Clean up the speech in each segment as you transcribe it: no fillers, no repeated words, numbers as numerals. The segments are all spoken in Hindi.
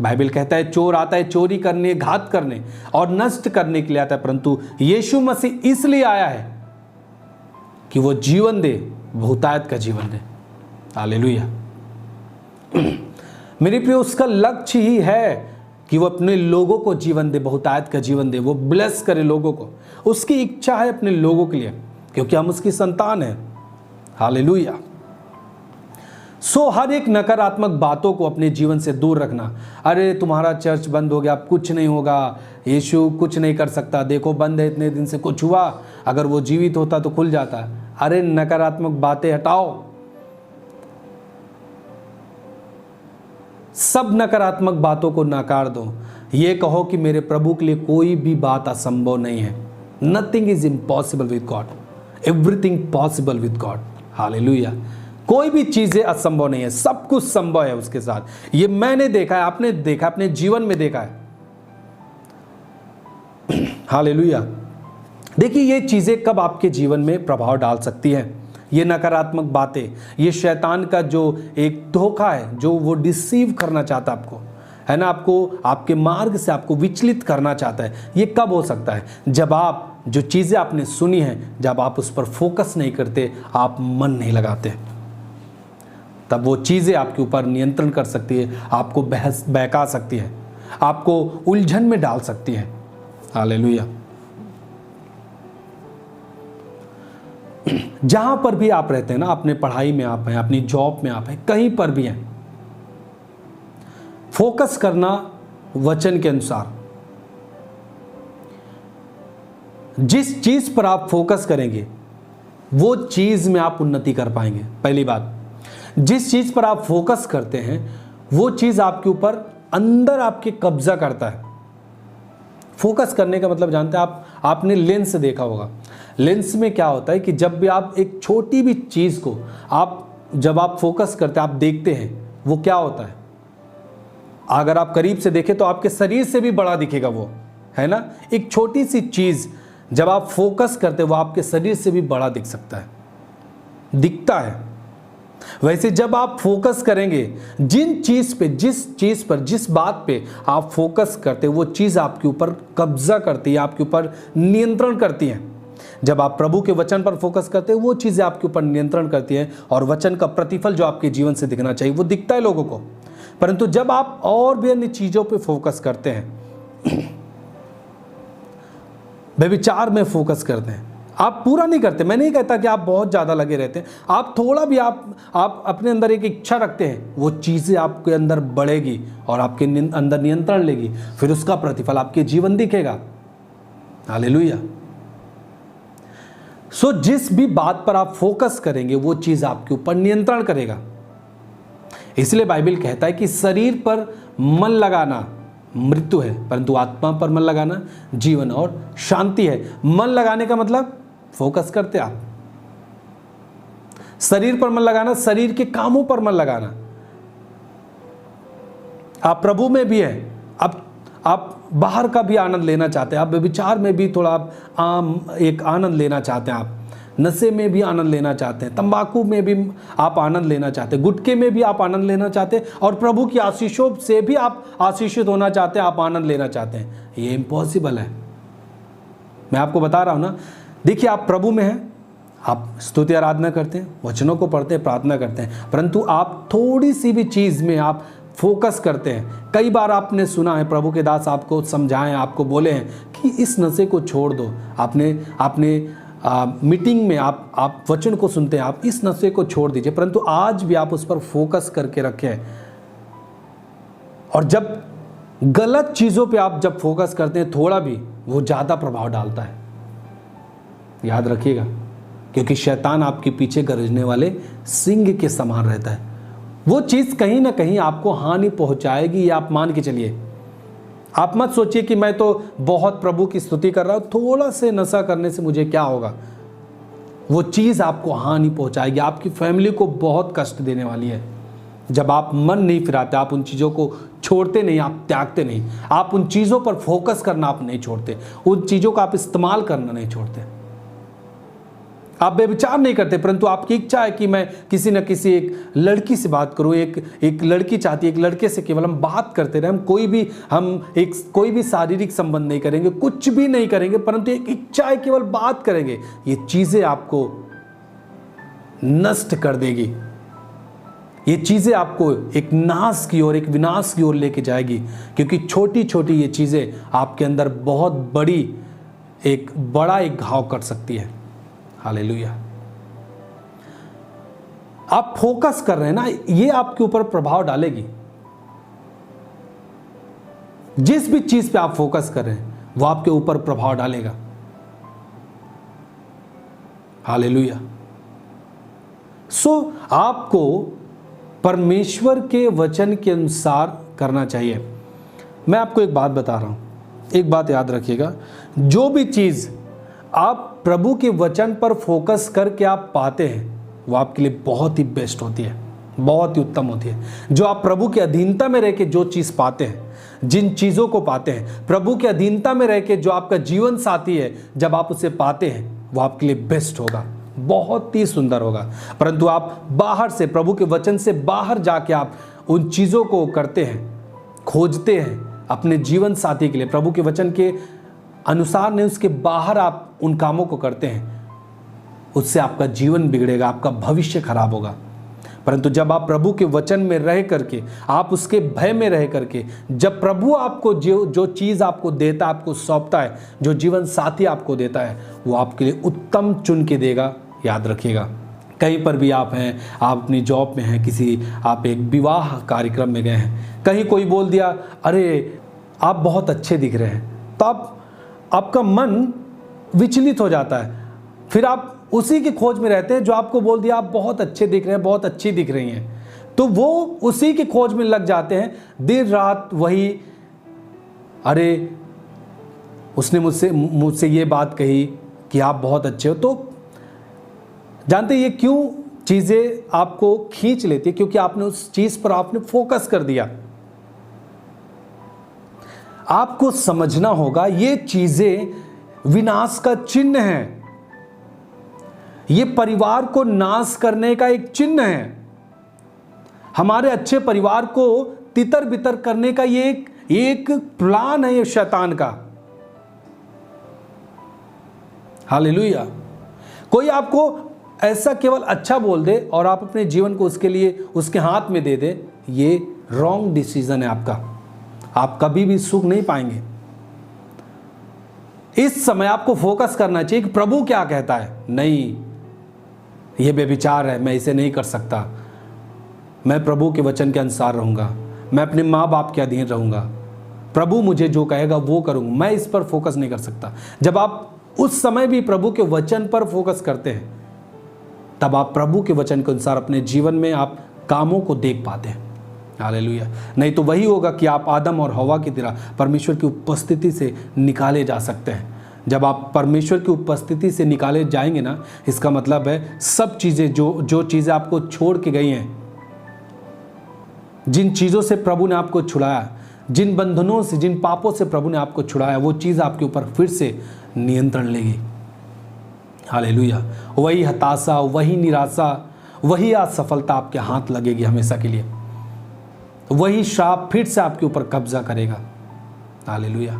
बाइबल कहता है चोर आता है चोरी करने, घात करने और नष्ट करने के लिए आता है, परंतु यीशु मसीह इसलिए आया है कि वो जीवन दे, बहुतायत का जीवन दे। हालेलुया। मेरे प्रिय, उसका लक्ष्य ही है कि वो अपने लोगों को जीवन दे, बहुतायत का जीवन दे, वो ब्लेस करे लोगों को। उसकी इच्छा है अपने लोगों के लिए, क्योंकि हम उसकी संतान हैं। हालेलुया। सो हर एक नकारात्मक बातों को अपने जीवन से दूर रखना। अरे तुम्हारा चर्च बंद हो गया, अब कुछ नहीं होगा, यीशु कुछ नहीं कर सकता, देखो बंद है इतने दिन से, कुछ हुआ, अगर वो जीवित होता तो खुल जाता। अरे नकारात्मक बातें हटाओ, सब नकारात्मक बातों को नकार दो। ये कहो कि मेरे प्रभु के लिए कोई भी बात असंभव नहीं है। Nothing is impossible with God, everything possible with God. Hallelujah. कोई भी चीजें असंभव नहीं है, सब कुछ संभव है उसके साथ। ये मैंने देखा है, आपने देखा, अपने जीवन में देखा है। हालेलुया। देखिए ये चीजें कब आपके जीवन में प्रभाव डाल सकती है, ये नकारात्मक बातें, ये शैतान का जो एक धोखा है, जो वो डिसीव करना चाहता है आपको, है ना, आपको आपके मार्ग से आपको विचलित करना चाहता है। ये कब हो सकता है? जब आप जो चीजें आपने सुनी हैं, जब आप उस पर फोकस नहीं करते, आप मन नहीं लगाते, तब वो चीजें आपके ऊपर नियंत्रण कर सकती है, आपको बहका सकती है, आपको उलझन में डाल सकती है। हालेलुया। जहां पर भी आप रहते हैं ना, अपने पढ़ाई में आप हैं, अपनी जॉब में आप हैं, कहीं पर भी हैं, फोकस करना वचन के अनुसार। जिस चीज पर आप फोकस करेंगे वो चीज में आप उन्नति कर पाएंगे। पहली बात, जिस चीज पर आप फोकस करते हैं वो चीज आपके ऊपर अंदर आपके कब्जा करता है। फोकस करने का मतलब जानते हैं आप, आपने लेंस देखा होगा। लेंस में क्या होता है कि जब भी आप एक छोटी भी चीज को जब आप फोकस करते हैं, आप देखते हैं, वो क्या होता है, अगर आप करीब से देखें तो आपके शरीर से भी बड़ा दिखेगा वो, है ना। एक छोटी सी चीज जब आप फोकस करते हैं वो आपके शरीर से भी बड़ा दिख सकता है, दिखता है। वैसे जब आप फोकस करेंगे, जिस चीज पर जिस बात पे आप फोकस करते हैं, वो चीज आपके ऊपर कब्जा करती है, आपके ऊपर नियंत्रण करती है। जब आप प्रभु के वचन पर फोकस करते हैं, वो चीजें आपके ऊपर नियंत्रण करती हैं, और वचन का प्रतिफल जो आपके जीवन से दिखना चाहिए वो दिखता है लोगों को। परंतु जब आप और भी अन्य चीजों पे फोकस करते हैं, व्यभिचार में फोकस करते हैं, आप पूरा नहीं करते, मैं नहीं कहता कि आप बहुत ज़्यादा लगे रहते हैं, आप थोड़ा भी आप अपने अंदर एक इच्छा रखते हैं, वो चीज़ें आपके अंदर बढ़ेगी और आपके अंदर नियंत्रण लेगी, फिर उसका प्रतिफल आपके जीवन दिखेगा। हालेलुया। सो जिस भी बात पर आप फोकस करेंगे वो चीज़ आपके ऊपर नियंत्रण करेगा। इसलिए बाइबल कहता है कि शरीर पर मन लगाना मृत्यु है, परंतु आत्मा पर मन लगाना जीवन और शांति है। मन लगाने का मतलब फोकस करते आप, शरीर पर मन लगाना, शरीर के कामों पर मन लगाना। आप प्रभु में भी हैं, आप बाहर का भी आनंद लेना चाहते हैं, आप व्यभिचार में भी थोड़ा एक आनंद लेना चाहते हैं, आप नशे में भी आनंद लेना चाहते हैं, तंबाकू में भी आप आनंद लेना चाहते हैं, गुटखे में भी आप आनंद लेना चाहते हैं, और प्रभु की आशीषों से भी आप आशीषित होना चाहते हैं, आप आनंद लेना चाहते हैं। ये इम्पॉसिबल है, मैं आपको बता रहा हूं ना। देखिए, आप प्रभु में हैं, आप स्तुति आराधना करते हैं, वचनों को पढ़ते हैं, प्रार्थना करते हैं, परंतु आप थोड़ी सी भी चीज़ में आप फोकस करते हैं। कई बार आपने सुना है, प्रभु के दास आपको समझाएं, आपको बोले हैं कि इस नशे को छोड़ दो। आपने मीटिंग में आप वचन को सुनते हैं, आप इस नशे को छोड़ दीजिए, परंतु आज भी आप उस पर फोकस करके रखें। और जब गलत चीज़ों पे आप जब फोकस करते हैं, थोड़ा भी, वो ज़्यादा प्रभाव डालता है। याद रखिएगा, क्योंकि शैतान आपके पीछे गरजने वाले सिंह के समान रहता है। वो चीज़ कहीं ना कहीं आपको हानि पहुंचाएगी, ये आप मान के चलिए। आप मत सोचिए कि मैं तो बहुत प्रभु की स्तुति कर रहा हूँ, थोड़ा से नशा करने से मुझे क्या होगा। वो चीज़ आपको हानि पहुंचाएगी, आपकी फैमिली को बहुत कष्ट देने वाली है। जब आप मन नहीं फिराते, आप उन चीज़ों को छोड़ते नहीं, आप त्यागते नहीं, आप उन चीज़ों पर फोकस करना आप नहीं छोड़ते, उन चीज़ों का आप इस्तेमाल करना नहीं छोड़ते। आप व्यभिचार नहीं करते, परंतु आपकी इच्छा है कि मैं किसी न किसी एक लड़की से बात करूं, एक लड़की चाहती है, एक लड़के से केवल हम बात करते रहे, हम कोई भी शारीरिक संबंध नहीं करेंगे, कुछ भी नहीं करेंगे, परंतु एक इच्छा है केवल बात करेंगे। ये चीजें आपको नष्ट कर देगी, ये चीजें आपको एक नाश की ओर, एक विनाश की ओर लेके जाएगी, क्योंकि छोटी छोटी ये चीजें आपके अंदर बहुत बड़ा एक घाव कर सकती है। हालेलुया। आप फोकस कर रहे हैं ना, ये आपके ऊपर प्रभाव डालेगी। जिस भी चीज पे आप फोकस कर रहे हैं वो आपके ऊपर प्रभाव डालेगा। हालेलुया। सो आपको परमेश्वर के वचन के अनुसार करना चाहिए। मैं आपको एक बात बता रहा हूं, एक बात याद रखिएगा, जो भी चीज आप प्रभु के वचन पर फोकस करके आप पाते हैं वो आपके लिए बहुत ही बेस्ट होती है, बहुत ही उत्तम होती है। जो आप प्रभु के अधीनता में रह के जो चीज पाते हैं, जिन चीजों को पाते हैं, प्रभु के अधीनता में रह के जो आपका जीवन साथी है, जब आप उसे पाते हैं वो आपके लिए बेस्ट होगा, बहुत ही सुंदर होगा। परंतु आप बाहर से, प्रभु के वचन से बाहर जाके आप उन चीजों को करते हैं, खोजते हैं अपने जीवन साथी के लिए, प्रभु के वचन के अनुसार नहीं, उसके बाहर आप उन कामों को करते हैं, उससे आपका जीवन बिगड़ेगा, आपका भविष्य खराब होगा। परंतु जब आप प्रभु के वचन में रह करके, आप उसके भय में रह करके, जब प्रभु आपको जो चीज़ आपको देता है, आपको सौंपता है, जो जीवन साथी आपको देता है, वो आपके लिए उत्तम चुन के देगा। याद रखिएगा, कहीं पर भी आप हैं, आप अपनी जॉब में हैं, आप एक विवाह कार्यक्रम में गए हैं, कहीं कोई बोल दिया अरे आप बहुत अच्छे दिख रहे हैं, तो आपका मन विचलित हो जाता है। फिर आप उसी की खोज में रहते हैं जो आपको बोल दिया आप बहुत अच्छे दिख रहे हैं, बहुत अच्छी दिख रही हैं, तो वो उसी की खोज में लग जाते हैं दिन रात वही, अरे उसने मुझसे ये बात कही कि आप बहुत अच्छे हो। तो जानते ये क्यों चीज़ें आपको खींच लेती है? क्योंकि आपने उस चीज़ पर आपने फोकस कर दिया। आपको समझना होगा ये चीज़ें विनाश का चिन्ह है, ये परिवार को नाश करने का एक चिन्ह है, हमारे अच्छे परिवार को तितर बितर करने का ये एक प्लान है ये शैतान का। हालेलुया। कोई आपको ऐसा केवल अच्छा बोल दे और आप अपने जीवन को उसके लिए उसके हाथ में दे दे, ये रॉन्ग डिसीजन है आपका, आप कभी भी सुख नहीं पाएंगे। इस समय आपको फोकस करना चाहिए कि प्रभु क्या कहता है। नहीं, ये बेविचार है, मैं इसे नहीं कर सकता, मैं प्रभु के वचन के अनुसार रहूंगा, मैं अपने माँ बाप के अधीन रहूंगा, प्रभु मुझे जो कहेगा वो करूंगा, मैं इस पर फोकस नहीं कर सकता। जब आप उस समय भी प्रभु के वचन पर फोकस करते हैं, तब आप प्रभु के वचन के अनुसार अपने जीवन में आप कामों को देख पाते हैं। हालेलुया। नहीं तो वही होगा कि आप आदम और हवा की तरह परमेश्वर की उपस्थिति से निकाले जा सकते हैं। जब आप परमेश्वर की उपस्थिति से निकाले जाएंगे ना, इसका मतलब है सब चीज़ें जो चीज़ें आपको छोड़ के गई हैं, जिन चीज़ों से प्रभु ने आपको छुड़ाया, जिन बंधनों से, जिन पापों से प्रभु ने आपको छुड़ाया, वो चीज़ आपके ऊपर फिर से नियंत्रण लेगी। हालेलुया। वही हताशा, वही निराशा, वही असफलता आपके हाथ लगेगी हमेशा के लिए, वही श्राप फिर से आपके ऊपर कब्जा करेगा। हालेलुया।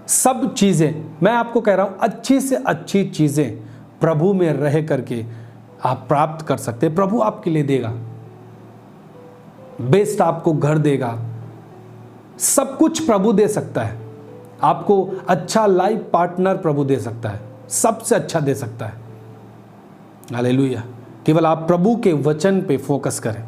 सब चीज़ें, मैं आपको कह रहा हूं, अच्छी से अच्छी चीज़ें प्रभु में रह करके आप प्राप्त कर सकते हैं। प्रभु आपके लिए देगा, बेस्ट आपको घर देगा, सब कुछ प्रभु दे सकता है आपको। अच्छा लाइफ पार्टनर प्रभु दे सकता है, सबसे अच्छा दे सकता है। हालेलुया। केवल आप प्रभु के वचन पे फोकस करें।